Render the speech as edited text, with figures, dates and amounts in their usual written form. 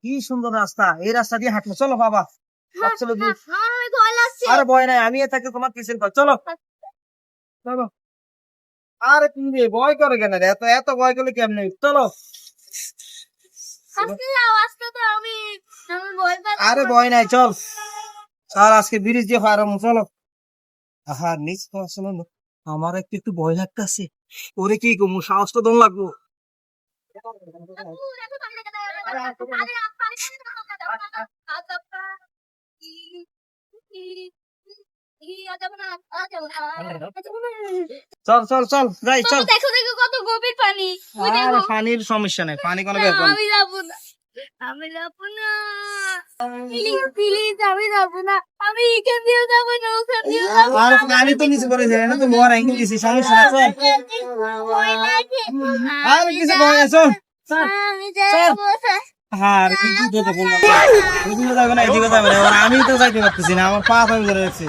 কি সুন্দর রাস্তা, এই রাস্তা দিয়ে হাঁটলো, চলো বাবা। চলো দি। আমার ভয় লাগছে। আরে ভয় নাই, আমি থাকতে তোমার কিসের ভয়, চলো চলো। আরে তুমি রে, ভয় করে কেন রে? এত এত ভয় করলে কেমনে, চলো। আজকে যাও, আজকে তো আমি ভয় পাচ্ছি। আরে ভয় নাই, চল। আর আজকে ব্রিজ দিয়ে পার হবো, চলো। হ্যাঁ নিচ তো আসলে না। আমার একটু একটু ভয় লাগতেছে। ওরে কি কমু, সাহস তো দম লাগবো। চল চল চল, যাই চল। দেখো দেখো কত গভীর পানি। ওই আর দেখো। পানির সমস্যা নেই, পানি কোনো ব্যাপার না। আমি যাবো না, আমি যাবো না, প্লিজ প্লিজ আমি যাবো না, আমি এখান দিয়ে যাবো না, ওখান দিয়ে যাবো আর না। পানি তো নিচে পড়ে যায় না, তো মোর আঙ্গুল দিছি, সমস্যা না, চল। ভয় লাগে। আর কিছু ভয় আছে, চল চল। আমি যাবো না। হ্যাঁ আর কি কি যেতে বললাম, ওইদিকে যাবে না, এদিকে যাবে না, এবার আমি তো যাইতে পারতেছি না, আমার পা ধরে রাখছে।